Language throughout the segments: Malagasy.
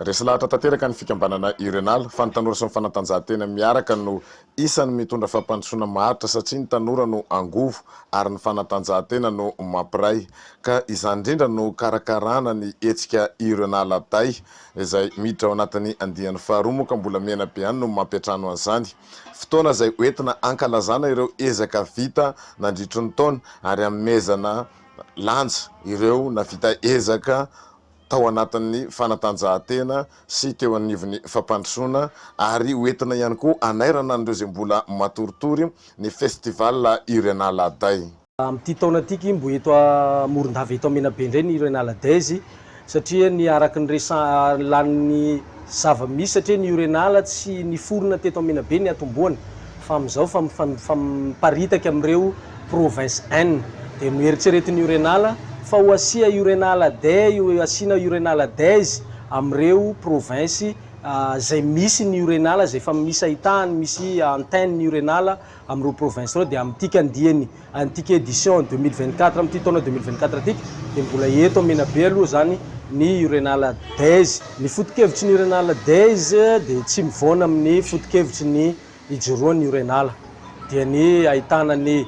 Resy lahatra tanteraka ny fikambanana Urenal fa ny tanora sy ny fanatanjahantena miaraka no isany mitondra fampandrosoana maharitra satria ny tanora no angovo ary ny fanatanjahantena no mampiray ka izany indrindra no karakarana ny hetsika Urenal day izay miditra ao anatin'ny andiany faharoa moa ka mbola mena be any no mampiatrano an'izany fotoana izay hoentina ankalazana ireo ezaka vita nandritry ny taona ary amezana lanja ireo navita ezaka tao anatin'ny fanatanjahantena sy teo anivon'ny fampandrosoana ary hoentina ihany koa anairana andreo izay mbola matoritory ny festival Urenal day. Amin'ity taona tiky mbo eto Morondava eto Menabe indray ny Urenal day izy satria ny araky ny lan'ny zava-misy satria ny Urenal tsy niforona teto Menabe ny atomboany fa amin'izao famparitaka amin'ireo province N dia noeritseretin'ny Urenal fa ho asia Urenal day asiana Urenal day amin'ireo province zay misy ny Urenal zay fa misy ahitany misy antenne ny Urenal amin'ireo province reo dia amin'tika andiany antika édition 2024 amin'ity taona 2024 tiky dia mbola eto Menabe aloha zany ny Urenal day ny foto-kevitry ny Urenal day dia tsy mivoana amin'ny foto-kevitry ny ijoroan'ny Urenal dia ny ahitana ny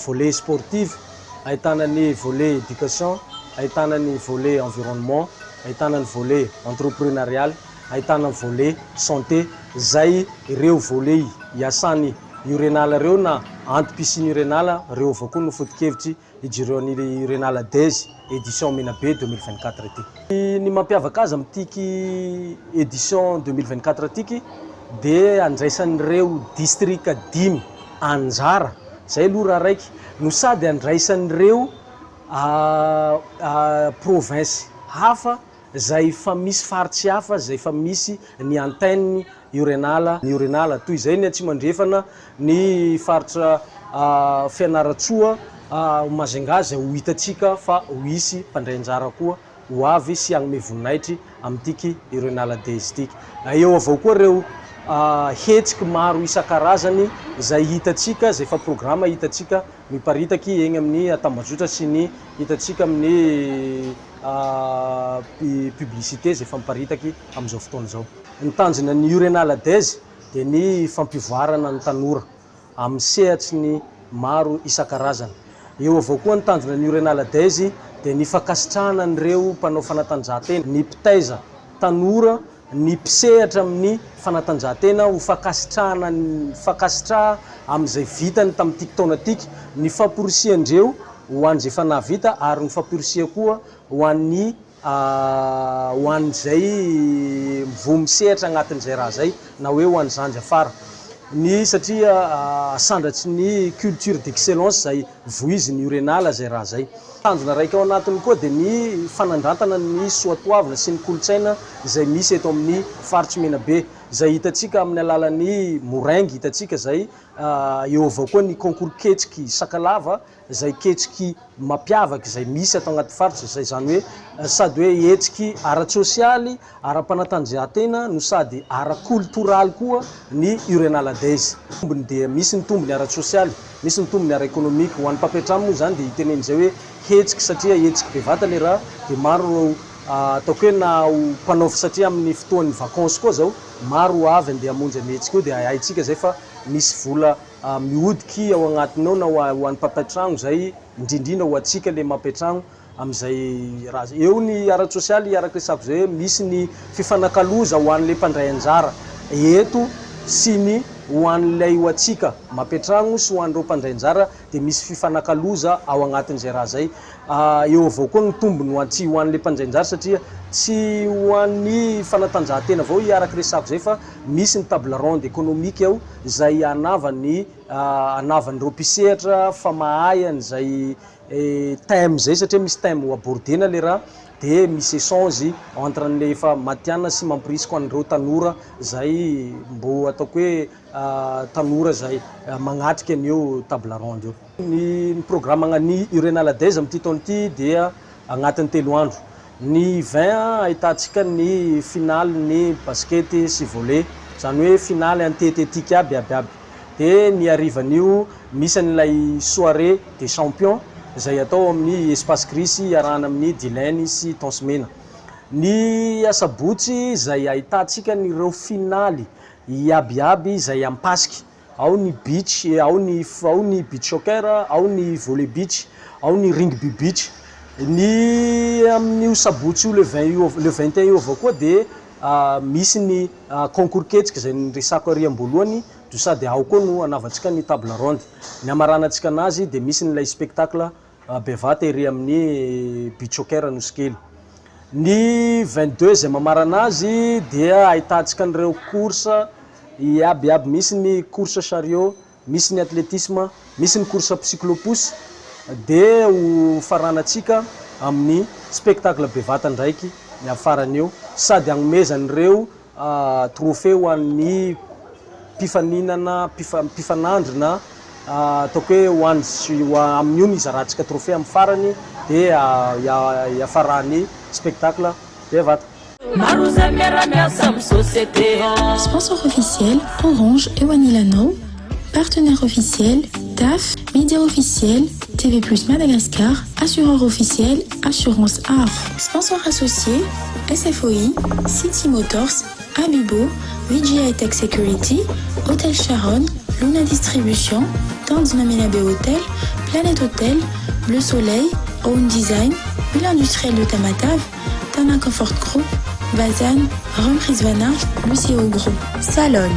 volet sportif, ahitana ny volet éducation, ahitana ny volet environnement, ahitana ny volet entrepreneurial, ahitana ny volet santé zay ireo volet iasan'ny Urenal reo na antom-pisiny Urenal reo avao koa no foto-kevitry ijiroan'ny Urenal day édition Menabe 2024 ity. Ny mampiavaka azy amin'tiky édition 2024 tiky dia andraisan'ireo district 10 anjara zay aloha raha raiky no sady andraisan'ireo province hafa zay fa misy faritsy hafa zay fa misy ny antenne Urenal toy izay ny Atsimandrefana ny faritra Fianaratsoa Majunga zay ho hitatsika fa ho hisy mpandray anjara koa ho avy sy agnome voninahitry amin'tiky Urenal day tiky. Eo avao koa reo hetsiky maro isan-karazany zay hitatsika zay fa programa hitatsika miparitaky eny amin'ny atambazotra sy ny hitatsika amin'ny publicité zay fa miparitaky amin'izao fotoana izao. Ny tanjona ny Urenal day dia ny fampivoarana ny tanora amin'ny sehatry ny maro isan-karazany. Eo avao koa ny tanjona ny Urenal day dia ny fakasitrahana an'ireo mpanao fanatanjahantena, ny mpitaiza tanora, ny mpisehatra amin'ny fanatanjahantena ho fakasitraha amin'izay vitany tamin'ity taona tiky, ny fampirisiandreo ho an'izay fa nahavita ary ny fampirisia koa ho an'izay vo misehatra agnatin'izay raha zay na hoe ho an'izanjy afara. Ny satria sandratsy ny culture d'excellence zay voizin'ny Urenal zay raha zay. Tanjona raiky ao anatiny koa dia ny fanandrantana ny soatoavina sy ny kolotsaina zay misy eto amin'ny faritsy Menabe zay hitatsika amin'ny alalan'ny moraingy hitatsika zay eo avao koa ny concours ketriky sakalava zay ketriky mampiavaky zay misy atao anaty faritra zay zany hoe sady hoe hetsiky ara-tsosialy ara-panatanjahantena no sady ara-kultoraly koa ny Urenal day. Tombony dia misy ny tombony ara-tsosialy, misy ny tombony ara-ekonomika ho an'ny mpampiatrano moa zany dia hitenen'izay hoe hetsiky satria hetsiky bevata le raha dia maro ataoko hoe na mpanaovy satria amin'ny fotoan'ny vacances koa zao maro avy andeha hamonjy amihetsika eo dia haitsika zay fa misy vola miodiky ao agnatiny ao na ho an'ny mpampiatrano zay indrindrindra ho atsika le mampiatrano amin'izay raha zay. Eo ny ara-tsosialy araka resako zay hoe misy ny fifanakaloza ho an'le mpandray anjara eto sy ny ho an'ilay ho atsika mampiatrano sy ho an'ireo mpandray anjara dia misy fifanakaloza ao agnatin'izay raha zay. Eo avao koa ny tombony tsy ho an'le mpandray anjara satria tsy ho an'ny fanatanjahantena avao araky resako zay fa misy ny table ronde économique ao zay anavan'ireo mpisehatra fa mahay an'izay thème zay satria misy thème ho abordena le raha dia misy échange entre an'le efa matianina sy mampirisiko an'ireo tanora zay mbo ataoko hoe tanora zay magnatrika an'eo table ronde eo. Ny programme ny Urenal day amin'ity taona ity dia agnatin'ny 3 andro. Ny 20 ahitantsika ny finaly ny basket sy volley zany hoe finaly antetetiky aby. dia ny arivan'io misy an'ilay soirée des champions izay atao amin'ny espace grisy arahana amin'ny Dilaine sy Tansimena. Ny asabotsy izay ahitantsika nyreo finaly iabiaby izay ampasiky, ao ny beach, ao ny beach soccer, ao ny volley beach, ao ny rugby beach. Ny amin'io sabotsy io le 21 io avao koa dia misy ny concours ketsika izay niresako ary am-boalohany, do sady ao koa no anavatsika ny table ronde. Ny amaranantsika anazy dia misy nylay spectacle bevata ery amin'ny beach soccer nosy kely. Ny 22 izay mamarana azy dia ahitantsika nireo course iabiaby, misy ny course chariot, misy ny athlétisme, misy ny course cyclopousse, dia ho faranatsika amin'ny spectacle bevata ndraiky ny afarany eo, sady agnomezan'ireo trophée ho an'ny mpifanandrina ataoko hoe amin'io ny izarantsika trophée amin'ny farany dia iafarany spectacle bevata. Sponsor officiel Orange et Wanilano. Partenaire officiel DAF, média officiel TV Plus Madagascar, assureur officiel Assurance AR. Sponsor associé SFOI, City Motors, Abibo, VGI Tech Security, Hôtel Sharon, Luna Distribution, Tandina B Hotel, Planète Hotel, Bleu Soleil, Own Design, Ville industrielle de Tamatave, Tana Comfort Group, Bazan, Rome Rizvana, Lucie Group, Salon,